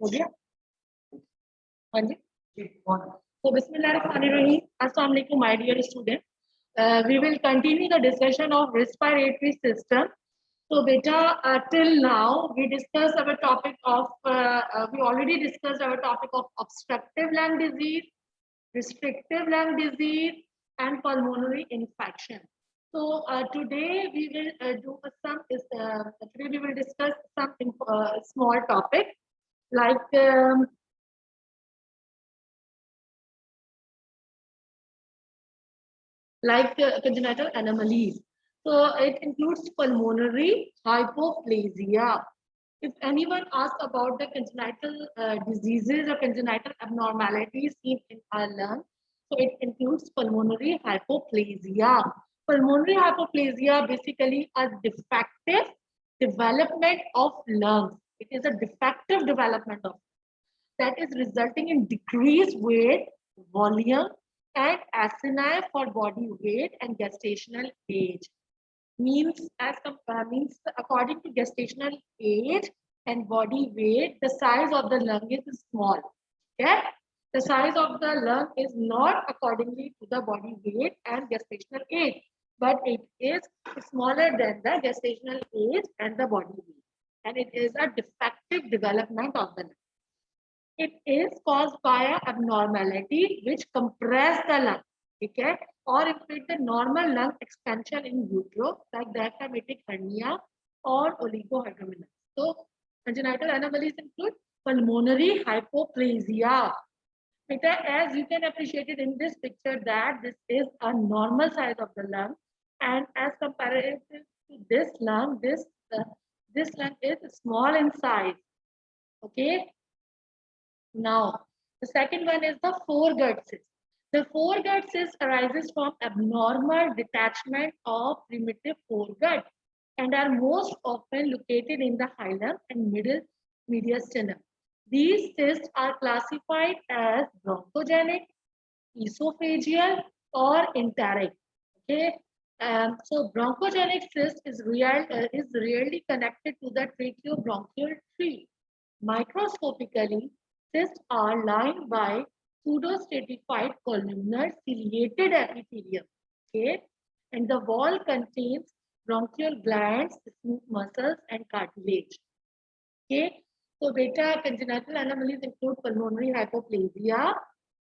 हो गया? हाँ जी। So Bismillahirrahmanirrahim. Assalamu alaikum, my dear student. We will continue the discussion of respiratory system. So beta, till now we discussed our topic of we already discussed our topic of obstructive lung disease, restrictive lung disease, and pulmonary infection. So today we will today we will discuss some small topic like congenital anomalies. So it includes pulmonary hypoplasia. If anyone asks about the congenital diseases or congenital abnormalities seen in our lung, so it includes pulmonary hypoplasia. Pulmonary hypoplasia basically a defective development of lungs. It is a defective development of that is resulting in decreased weight, volume, and acinine for body weight and gestational age. Means according to gestational age and body weight, the size of the lung is small. Okay? The size of the lung is not accordingly to the body weight and gestational age, but it is smaller than the gestational age and the body weight. And it is a defective development of the lung. It is caused by an abnormality which compress the lung, okay, or impede the normal lung expansion in utero, like diaphragmatic hernia or oligohydramnios. So, congenital anomalies include pulmonary hypoplasia. As you can appreciate it in this picture, that this is a normal size of the lung, and as comparative to this lung is small in size. Okay. Now, the second one is the foregut cyst. The foregut cyst arises from abnormal detachment of primitive foregut and are most often located in the hilum and middle mediastinum. These cysts are classified as bronchogenic, esophageal, or enteric. Okay. So bronchogenic cyst is rarely connected to the tracheobronchial tree. Microscopically, cysts are lined by pseudostratified columnar ciliated epithelium. Okay, and the wall contains bronchial glands, smooth muscles, and cartilage. Okay, so beta congenital anomalies include pulmonary hypoplasia,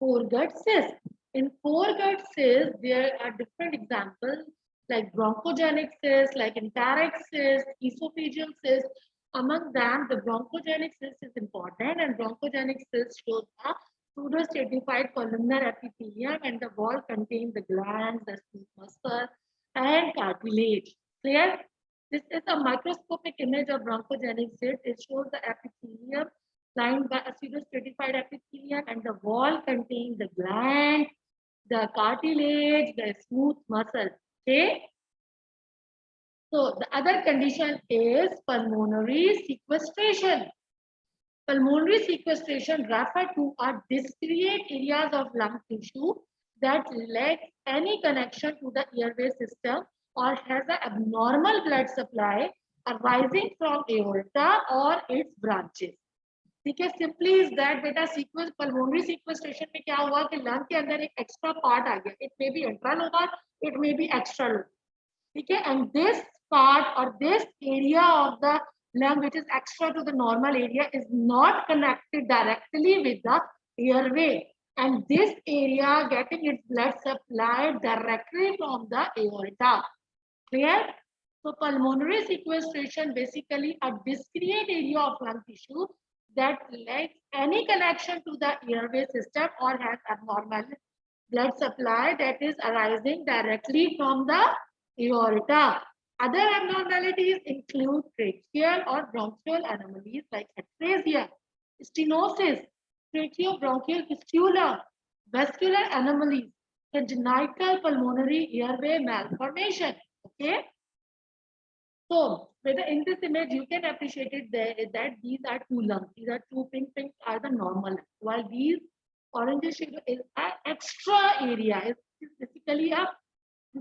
foregut cyst. In foregut cyst, there are different examples like bronchogenic cyst, like enteric cyst, esophageal cyst. Among them, the bronchogenic cyst is important, and bronchogenic cyst shows a pseudostratified columnar epithelium, and the wall contains the glands, the smooth muscle, and cartilage. Clear? This is a microscopic image of bronchogenic cyst. It shows the epithelium lined by a pseudostratified epithelium, and the wall contains the gland, the cartilage, the smooth muscle. Okay. So the other condition is pulmonary sequestration. Pulmonary sequestration refers to a discrete areas of lung tissue that lack any connection to the airway system or has an abnormal blood supply arising from aorta or its branches. ठीक है, simply is that बेटा sequence pulmonary sequestration में क्या हुआ कि lung के अंदर एक एक्स्ट्रा पार्ट आ गया. It may B intra lobar, it may B extra lobar. ठीक है, and this part or this area of the lung which is extra to the normal area is not connected directly with the airway, and this area getting its blood supplied directly from the aorta. Clear? So pulmonary sequestration basically a discrete area of lung tissue that lacks any connection to the airway system or has abnormal blood supply that is arising directly from the aorta. Other abnormalities include tracheal or bronchial anomalies like atresia, stenosis, tracheobronchial fistula, vascular anomalies, congenital pulmonary airway malformation. Okay. So, in this image, you can appreciate it that these are two lungs. These are two pink are the normal, while these orange shade is an extra area. It's basically a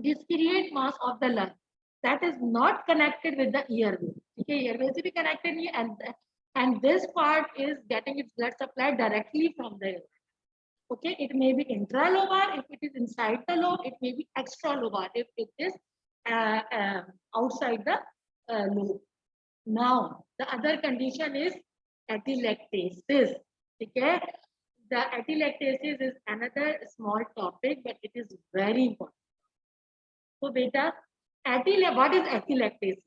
discrete mass of the lung that is not connected with the airway. Okay, airway से भी connected नहीं, and and this part is getting its blood supply directly from the aorta. Okay, it may be intralobar if it is inside the lobe, it may be extralobar if it is outside the lobe. Now, the other condition is atelectasis. Okay, the atelectasis is another small topic, but it is very important. So, beta, what is atelectasis?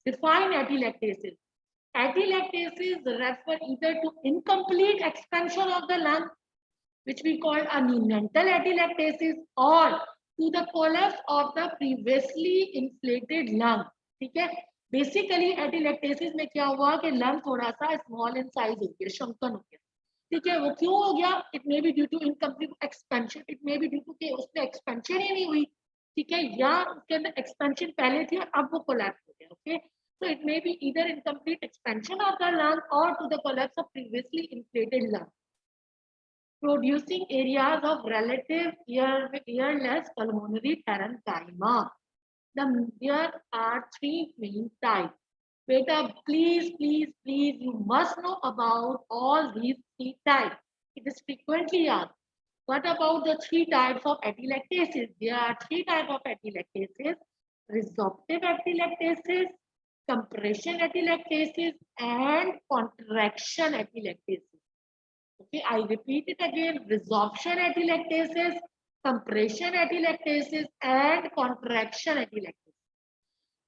Define atelectasis. Atelectasis refer either to incomplete expansion of the lung, which we call a mental atelectasis, or to the collapse of the previously inflated lung. ठीक है, basically एटिलेक्टेसिस में क्या हुआ कि lung थोड़ा सा small in size हो गया, शंकन हो गया. ठीक है, वो क्यों हो गया? It may be due to incomplete expansion, it may be due to कि उसमें एक्सपेंशन ही नहीं हुई. ठीक है, या उसके अंदर एक्सपेंशन पहले थी और अब वो कोलैप्स हो गया. Okay, so it may be either incomplete expansion of the lung or to the collapse of previously inflated lung, producing areas of relative earless pulmonary parenchyma. There are three main types. Beta, please, you must know about all these three types. It is frequently asked. What about the three types of atelectasis? There are three types of atelectasis: resorptive atelectasis, compression atelectasis, and contraction atelectasis. Okay, I repeat it again: resorption atelectasis, compression atelectasis, and contraction atelectasis.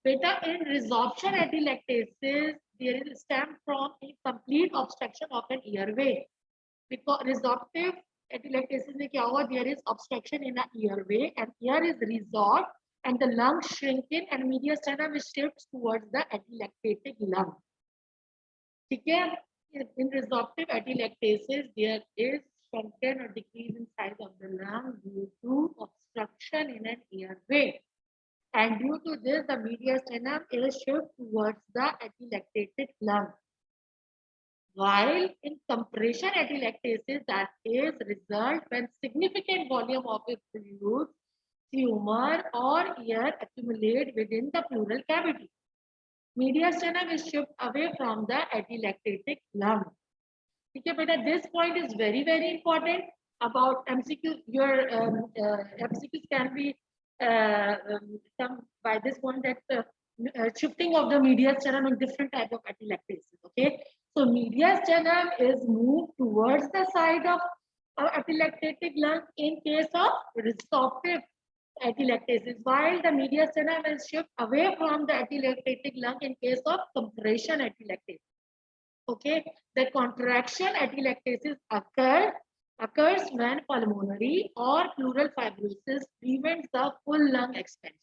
Beta, in resorption atelectasis, there is stem from a complete obstruction of an airway. Because resorptive atelectasis में क्या हुआ? There is obstruction in the airway, and air is resorbed, and the lung shrinking, and mediastinum shifts towards the atelectatic lung. ठीक है? In resorptive atelectasis, there is shrunken or decrease in size of the lung due to obstruction in an airway. And due to this, the mediastinum is shifted towards the atelectatic lung. While in compression atelectasis, that is result when significant volume of a fluid, tumor, or air accumulate within the pleural cavity. Mediastinum is shifted away from the atelectatic lung. Okay, but this point is very, very important about MCQ. Your MCQs can be some by this point that shifting of the mediastinum in different type of atelectasis. Okay, so mediastinum is moved towards the side of atelectatic lung in case of resorptive atelectasis, while the mediastinum is shifted away from the atelectatic lung in case of compression atelectasis. Okay, the contraction atelectasis occurs when pulmonary or pleural fibrosis prevents the full lung expansion.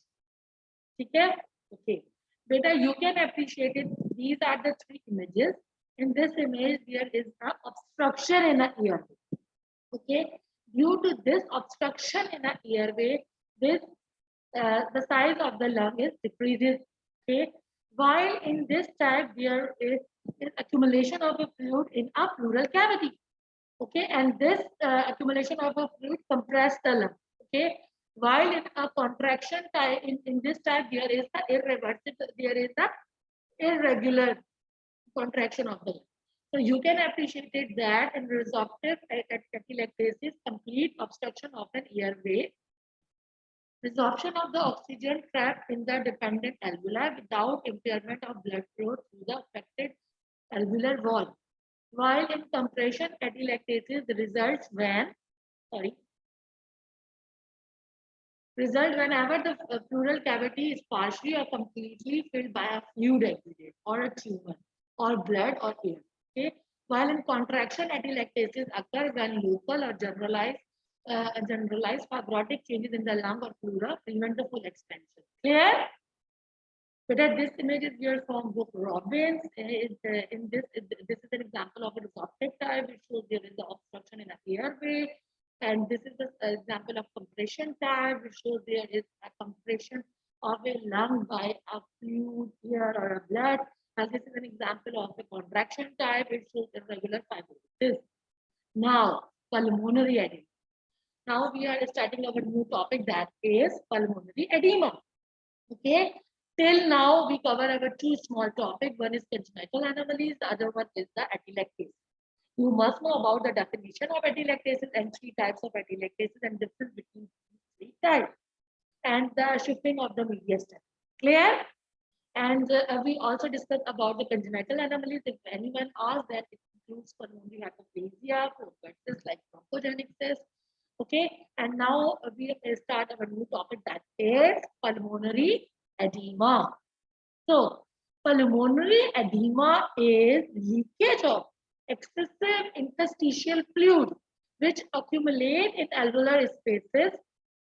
Okay, okay. Beta, you can appreciate it. These are the three images. In this image, there is an obstruction in the airway. Okay, due to this obstruction in the airway, this the size of the lung is decreases. Okay, while in this type there is accumulation of a fluid in a pleural cavity. Okay, and this accumulation of a fluid compress the lung. Okay, while in a contraction type, in this type there is the irreversible, there is the irregular contraction of the lung. So you can appreciate it that in resorptive atelectasis, complete obstruction of an airway, resorption of the oxygen trapped in the dependent alveoli without impairment of blood flow through the affected alveolar wall. While in compression atelectasis results whenever the pleural cavity is partially or completely filled by a fluid aggregate or a tumor or blood or air. Okay? While in contraction atelectasis occur when local or generalized fibrotic changes in the lung or pleura prevent the full expansion. Clear? But this image is here from book Robbins. In this is an example of a resorptive type. It shows there is the obstruction in the airway. And this is an example of compression type, which shows there is a compression of a lung by a fluid, air, or a blood. And this is an example of a contraction type, which shows irregular fibrosis. Now, pulmonary edema. Now we are starting our new topic, that is pulmonary edema. Okay, Till now, we cover our two small topics. One is congenital anomalies, the other one is the atelectasis. You must know about the definition of atelectasis and three types of atelectasis and difference between these three types and the shifting of the mediastinum. Clear? And we also discussed about the congenital anomalies. If anyone asks that, it includes pulmonary hyperplasia, bronchitis like bronchogenic cyst. Okay, and now we start our new topic, that is pulmonary edema. So, pulmonary edema is leakage of excessive interstitial fluid which accumulate in alveolar spaces,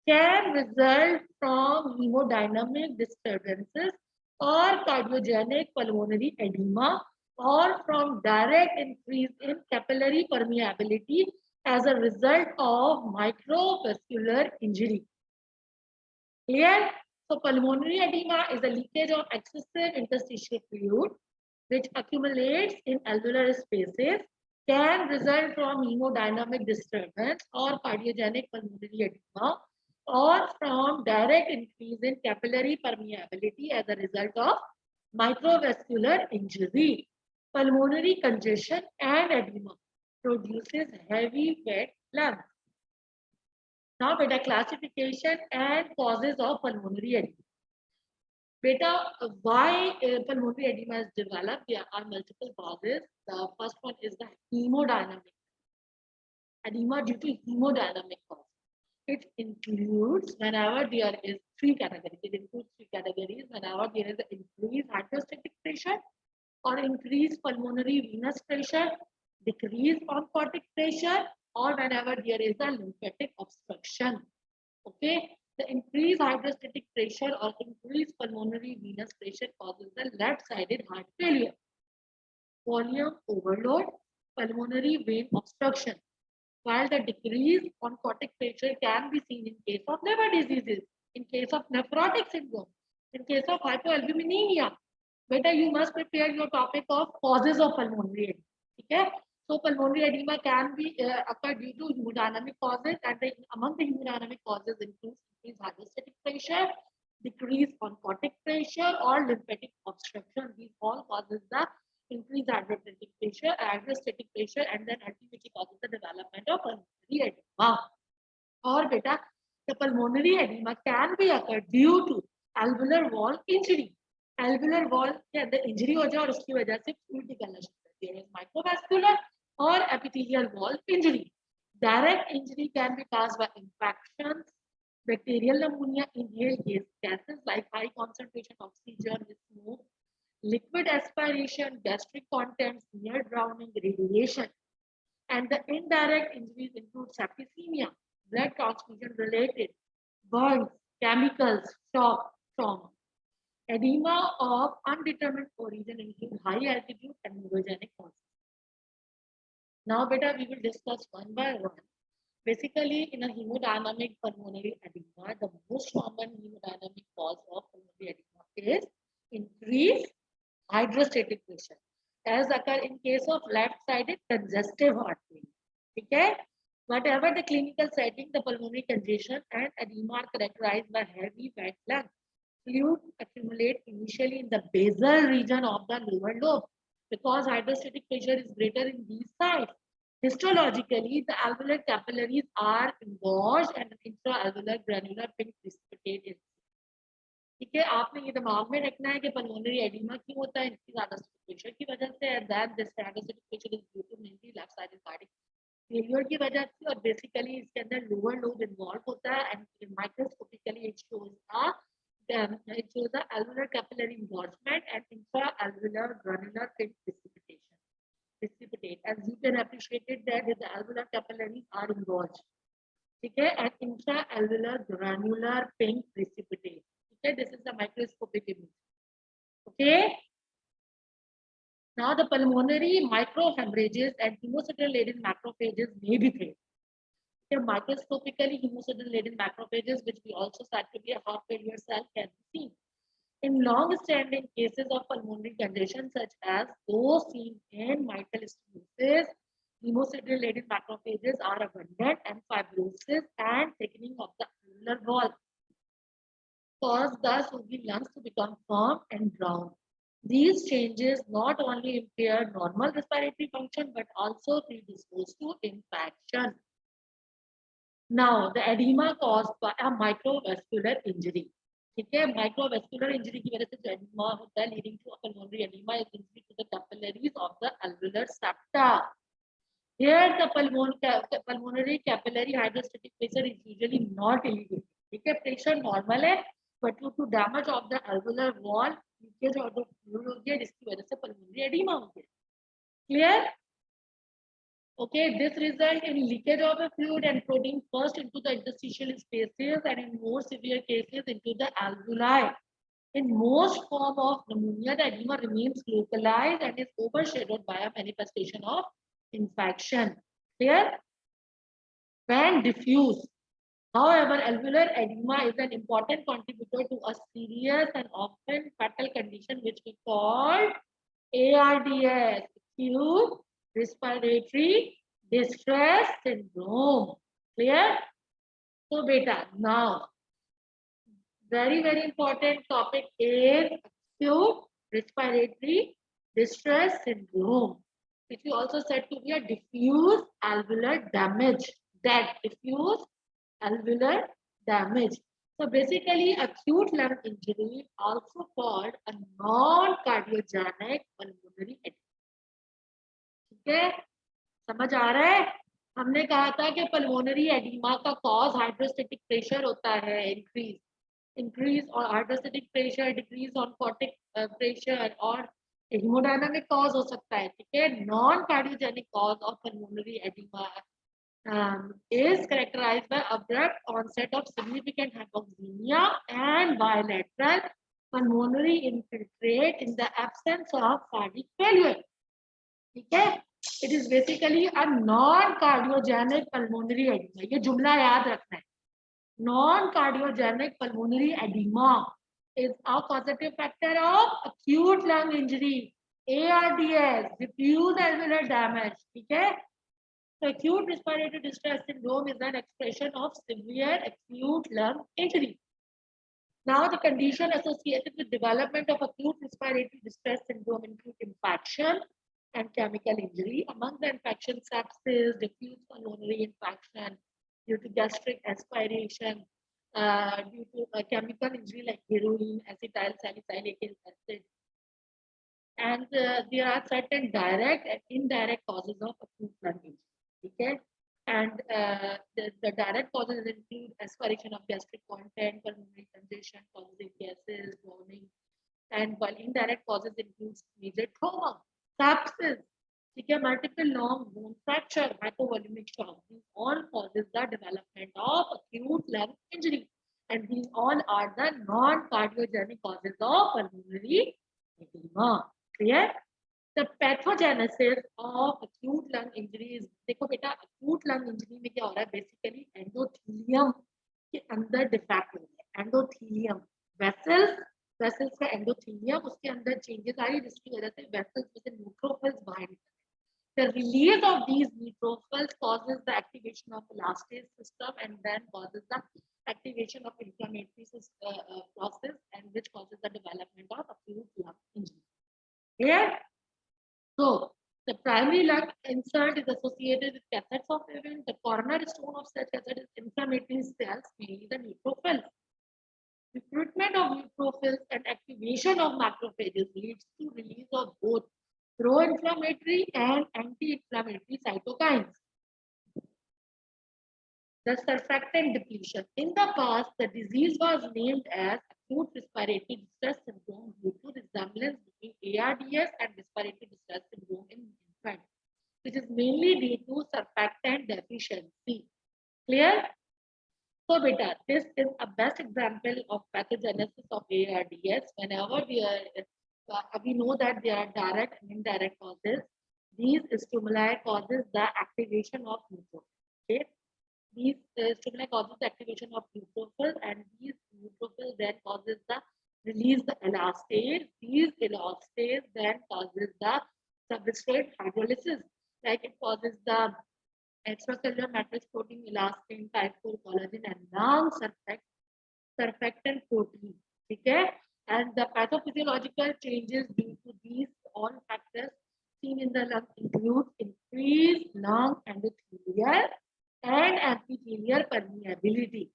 can result from hemodynamic disturbances or cardiogenic pulmonary edema, or from direct increase in capillary permeability as a result of microvascular injury. Clear? So pulmonary edema is a leakage of excessive interstitial fluid which accumulates in alveolar spaces, can result from hemodynamic disturbance or cardiogenic pulmonary edema, or from direct increase in capillary permeability as a result of microvascular injury. Pulmonary congestion and edema produces heavy wet lungs. Now, beta, classification and causes of pulmonary edema. Beta, why pulmonary edema is developed? There are multiple causes. The first one is the hemodynamic edema due to hemodynamic cause. It includes whenever there is three categories. It includes three categories. Whenever there is an increased hydrostatic pressure or increased pulmonary venous pressure, decreased oncotic pressure, or whenever there is a lymphatic obstruction. Okay, the increased hydrostatic pressure or increased pulmonary venous pressure causes the left-sided heart failure, volume overload, pulmonary vein obstruction, while the decreased oncotic pressure can be seen in case of liver diseases, in case of nephrotic syndrome, in case of hypoalbuminemia. Better you must prepare your topic of causes of pulmonary edema. Okay? So pulmonary edema can be occur due to hemodynamic causes, and among the hemodynamic causes includes increased hydrostatic pressure, decreased oncotic pressure, or lymphatic obstruction. These all causes the increased hydrostatic pressure, and then ultimately causes the development of pulmonary edema. Or beta, the pulmonary edema can be occurred due to alveolar wall injury. Alveolar wall के अंदर injury हो जाए और उसकी वजह से fluid निकलना शुरू कर दिया, microvascular or epithelial wall injury. Direct injury can be caused by infections, bacterial pneumonia, inhaled gases like high concentration oxygen with smoke, liquid aspiration, gastric contents, near drowning, radiation. And the indirect injuries include septicemia, blood transfusion related, burns, chemicals, shock, trauma. Edema of undetermined origin include high altitude and neurogenic causes. Now, beta, we will discuss one by one. Basically, in a hemodynamic pulmonary edema, the most common hemodynamic cause of pulmonary edema is increased hydrostatic pressure, as occur in case of left-sided congestive heart failure. Okay? Whatever the clinical setting, the pulmonary congestion and edema are characterized by heavy wet lungs. Fluid accumulate initially in the basal region of the lower lobe because hydrostatic pressure is greater in these sites. Histologically, the alveolar capillaries are engorged and intra-alveolar granular pink precipitate is. ठीक है, आपने ये दिमाग में रखना है कि pulmonary oedema क्यों होता है, इनकी ज्यादा प्रेशर की वजह से, and that this hydrostatic pressure is due to mainly left side cardiac failure की वजह से, और बेसिकली इसके अंदर लोअर लोब इन्वॉल्व होता है, and microscopically it shows the alveolar capillary engorgement and intra-alveolar granular pink precipitate. As you can appreciate it that the alveolar capillaries are engorged. Okay, and intra-alveolar granular pink precipitate. Okay, this is the microscopic image. Okay. Now the pulmonary microhemorrhages and hemosiderin-laden macrophages may be there. Okay, microscopically hemosiderin-laden macrophages, which we also said to be a heart failure cell, can be seen. In long-standing cases of pulmonary condition, such as those seen in mitral stenosis, hemosiderin-laden macrophages are abundant, and fibrosis and thickening of the alveolar wall. cause the Sugi lungs to become firm and brown. These changes not only impair normal respiratory function but also predispose to infection. Now, the edema caused by a microvascular injury. ठीक है, microvascular injury की वजह से जो oedema होता है leading to pulmonary oedema is injury to the capillaries of the alveolar septa. Here the pulmonary capillary hydrostatic pressure is usually not elevated. ठीक है, प्रेशर नॉर्मल है but due to damage of the alveolar wall leakage और जो fluid हो गया जिसकी वजह से पल्मोनरी एडिमा हो गया. Clear? Okay, this result in leakage of a fluid and protein first into the interstitial spaces and in more severe cases into the alveoli. In most form of pneumonia, the edema remains localized and is overshadowed by a manifestation of infection. Clear? When diffuse. However, alveolar edema is an important contributor to a serious and often fatal condition which we call ARDS, acute respiratory distress syndrome. Clear? So, beta, now, very important topic is acute respiratory distress syndrome, which we also said to be a diffuse alveolar damage. That diffuse alveolar damage. So basically, acute lung injury, also called a non-cardiogenic pulmonary edema. ठीक है, समझ आ रहा है? हमने कहा था कि pulmonary oedema का कॉज हाइड्रोस्टेटिक प्रेशर होता है इंक्रीज और hydrostatic pressure decrease on Kotak pressure और हेमोडायनामिक कॉज हो सकता है. ठीक है, non cardiogenic cause of pulmonary oedema is characterized by abrupt onset of significant hypoxemia and bilateral pulmonary infiltrate in the absence of cardiac failure. ठीक है, it is basically a non-cardiogenic pulmonary edema. ये जुमला याद रखना है. Non-cardiogenic pulmonary edema is a causative factor of acute lung injury, ARDS, diffuse alveolar damage. ठीक है, so acute respiratory distress syndrome is an expression of severe acute lung injury. Now, the condition associated with development of acute respiratory distress syndrome include infection and chemical injury. Among the infection, sepsis, diffuse pulmonary infection due to gastric aspiration, due to a chemical injury like heroin, acetyl salicylic acid. And there are certain direct and indirect causes of acute lung injury. Okay, and the direct causes include aspiration of gastric content, pulmonary congestion, toxic gases, drowning, and while indirect causes include major trauma, sepsis, multiple long bone fracture, hypovolemic shock. These all causes the development of acute lung injury, and these all are the non-cardiogenic causes of pulmonary edema. Clear? The pathogenesis of acute lung injury is, देखो बेटा acute lung injury में क्या हो रहा है, basically endothelium के अंदर defect हो रहा है, endothelium vessels का endothelium उसके अंदर changes आ रही है जिसकी वजह से vessels में से neutrophils बाहर निकलते हैं. The release of these neutrophils causes the activation of elastase system and then causes the activation of inflammatory process and which causes the development of acute lung injury. Clear? So, the primary lung insult is associated with cassettes of event. The cornerstone of such cassette is inflammatory cells, mainly the neutrophils. Recruitment of neutrophils and activation of macrophages leads to release of both pro-inflammatory and anti-inflammatory cytokines. The surfactant depletion. In the past, the disease was named as acute respiratory distress syndrome due to resemblance between ARDS and respiratory distress syndrome in infants, which is mainly due to surfactant deficiency. Clear? So, beta, this is a best example of pathogenesis of ARDS. Whenever we know that there are direct and indirect causes, these stimuli causes the activation of neutrophils. Okay? These stimuli causes the activation of neutrophils, and these neutrophils then causes the release the elastase. These elastase then causes the substrate hydrolysis, like it causes the extracellular matrix protein elastin, type 4 collagen, and lung surfactant surfactant protein. Okay, and the pathophysiological changes due to these all factors seen in the lung include increased lung endothelial and epithelial permeability,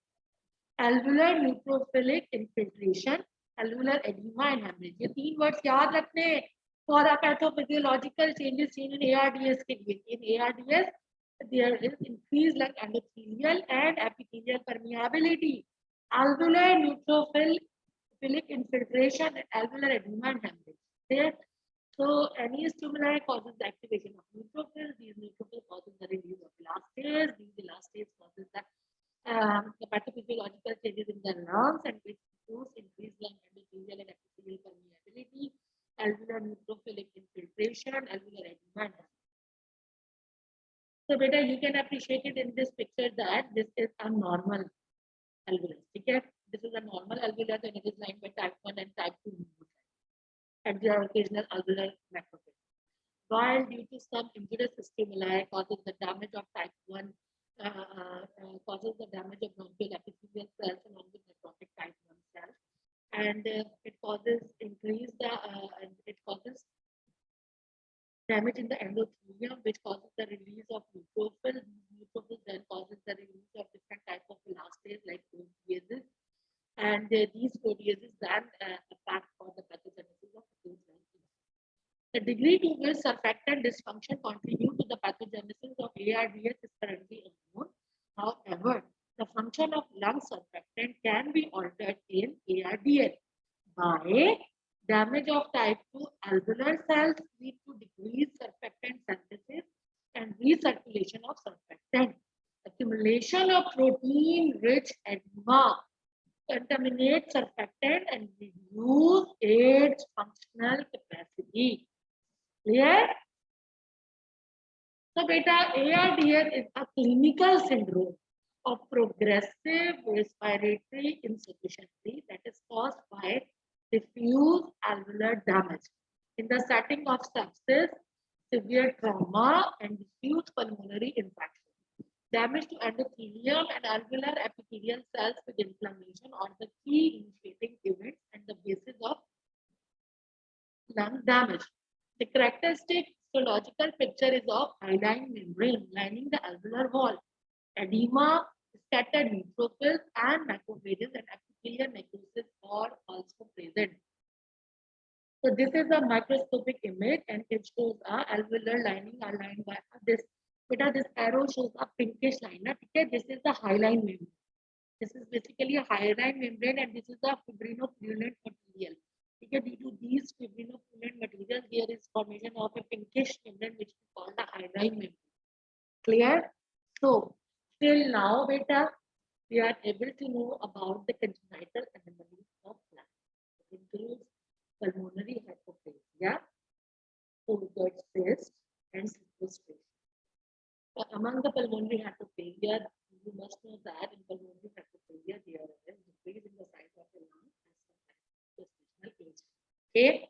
alveolar neutrophilic infiltration, alveolar edema and hemorrhage. ये तीन words याद रखने for the pathophysiological changes seen in ARDS के लिए. In ARDS, there is increased lung endothelial and epithelial permeability, alveolar neutrophilic infiltration, and alveolar edema and hemorrhage. There, so any stimuli causes the activation of neutrophils. These neutrophils causes the release of elastase. These elastase causes the pathophysiological changes in the lungs, and which includes increased lung endothelial and epithelial permeability, alveolar neutrophilic infiltration, alveolar edema. And hemorrhage. So, beta, you can appreciate it in this picture that this is a normal alveolus. Okay? This is a normal alveolus and it is lined by type 1 and type 2 pneumocytes and there are occasional alveolar macrophages. While due to some injurious stimuli causes the damage of type 1, causes the damage of bronchial epithelial cells along with necrotic type 1 cells, and it causes it causes damage in the endothelium, which causes the release of neutrophils. Neutrophils then causes the release of different types of elastase like proteases, and these proteases then act for the pathogenesis of those cells. The degree to which surfactant dysfunction contribute to the pathogenesis of ARDS is currently unknown. However, the function of lung surfactant can be altered in ARDS by damage of type 2 alveolar cells lead to decreased surfactant synthesis and recirculation of surfactant. Accumulation of protein-rich edema contaminates surfactant and reduce its functional capacity. Clear? So, beta, ARDS is a clinical syndrome of progressive respiratory insufficiency that is caused by diffuse alveolar damage in the setting of sepsis, severe trauma, and diffuse pulmonary infection. Damage to endothelium and alveolar epithelial cells with inflammation are the key initiating events and the basis of lung damage. The characteristic histological picture is of hyaline membrane lining the alveolar wall, edema, scattered neutrophils, and macrophages and epithelial necrosis are also present. So this is a microscopic image and it shows a alveolar lining aligned by this. This arrow shows a pinkish line. Okay? This is the hyaline membrane. This is basically a hyaline membrane and this is the fibrinopurulent material. Okay? Due to these fibrinopurulent material, there is formation of a pinkish membrane which is called the hyaline membrane. Clear? So, till now, beta, we are able to know about the congenital anomalies of lung. It includes pulmonary hyperplasia, foregut cyst, and sequestration. So among the pulmonary hyperplasia, you must know that in pulmonary hyperplasia, there is decrease in the size of the lung as compared to gestational age. Okay?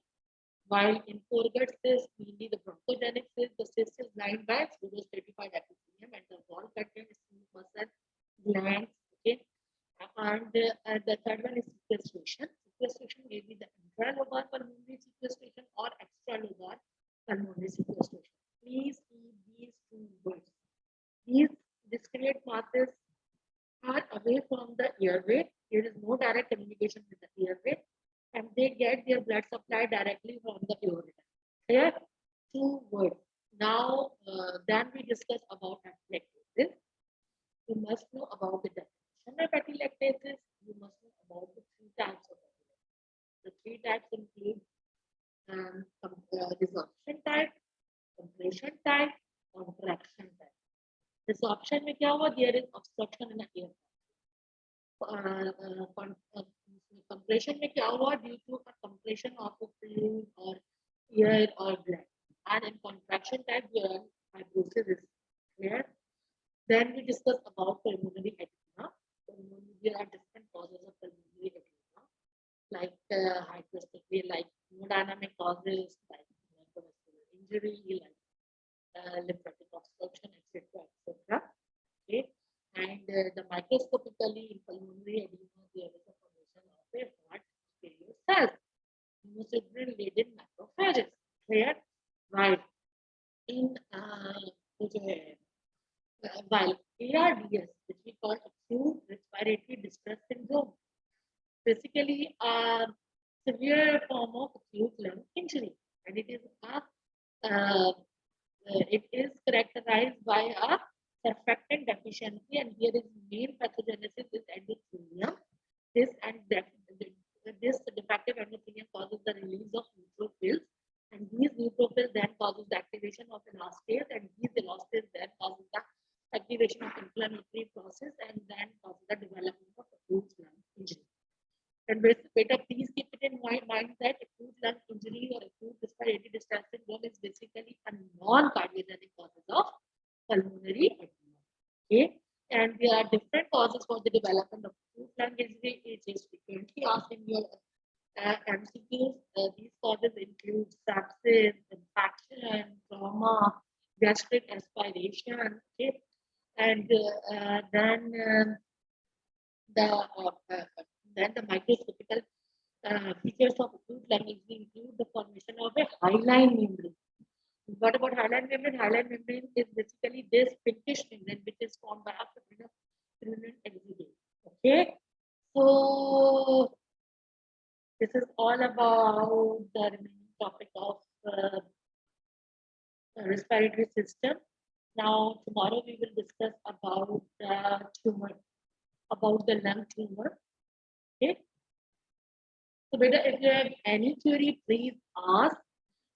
While in foregut cyst, mainly the bronchogenic cyst, the cyst is lined by pseudostratified epithelium and the wall contains smooth muscle glands. Okay? And the third one is sequestration. Sequestration may be the intralobar pulmonary sequestration or extralobar pulmonary sequestration. Please keep these two words. These discrete masses are away from the airway. There is no direct communication with the airway, and they get their blood supply directly from the aorta. Clear? Two words. Now, then we discuss about atelectasis. You must know about the definition of atelectasis. You must know about the three types of atelectasis. The three types include resorption type, compression type, contraction type. Resorption में क्या हुआ? There is obstruction in the air. Compression में क्या हुआ? Due to a compression of a fluid or air or blood. And in contraction type, where fibrosis is clear. Then we discuss about pulmonary edema. There are different causes of pulmonary edema, like hyperoscopy, like hemodynamic causes, like microvascular injury, like lymphatic obstruction, etc., etc. Okay, and the microscopically in pulmonary edema, there is a hemosidrin-laden macrophages. Clear? Right. In while ARDS, which we call acute respiratory distress syndrome, basically a severe form of acute lung injury, and it is characterized by a surfactant deficiency, and here is main pathogenesis is endothelium. This and this defective endothelium causes the release of neutrophils, and these neutrophils then causes the activation of elastase, and these elastase then causes the activation of inflammatory process, and then causes the development of acute lung injury. And better, please keep it in mind that acute lung injury or acute respiratory distress syndrome is basically a non-cardiogenic causes of pulmonary edema. Okay, and there are different causes for the development of acute lung injury. It is frequently asked in your MCQs. These causes include sepsis, infection, trauma, gastric aspiration. Okay, and then the microscopical features of acute lung injury include the formation of a hyaline membrane. What about hyaline membrane? Hyaline membrane is basically this pinkish membrane which is formed by a pulmonary exudate. Okay, so this is all about the remaining topic of respiratory system. Now tomorrow we will discuss about the tumor, about the lung tumor. Okay. So, beta, if you have any query, please ask.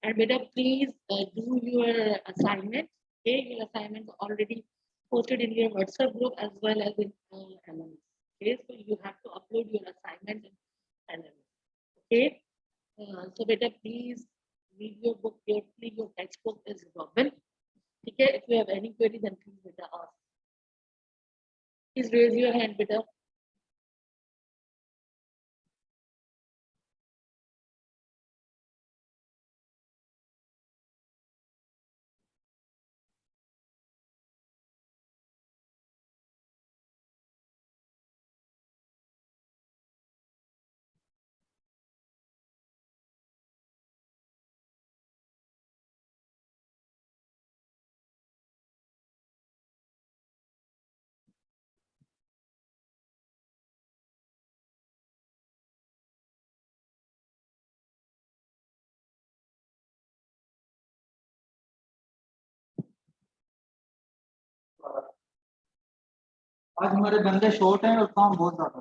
And beta, please do your assignment. Okay, your assignment is already posted in your WhatsApp group as well as in LMS. Okay, so you have to upload your assignment in LMS. Okay, so beta, please read your book carefully. Your textbook is Robin. Okay, if you have any query, then please beta ask. Please raise your hand, beta. आज हमारे बंदे short हैं और काम बहुत ज्यादा।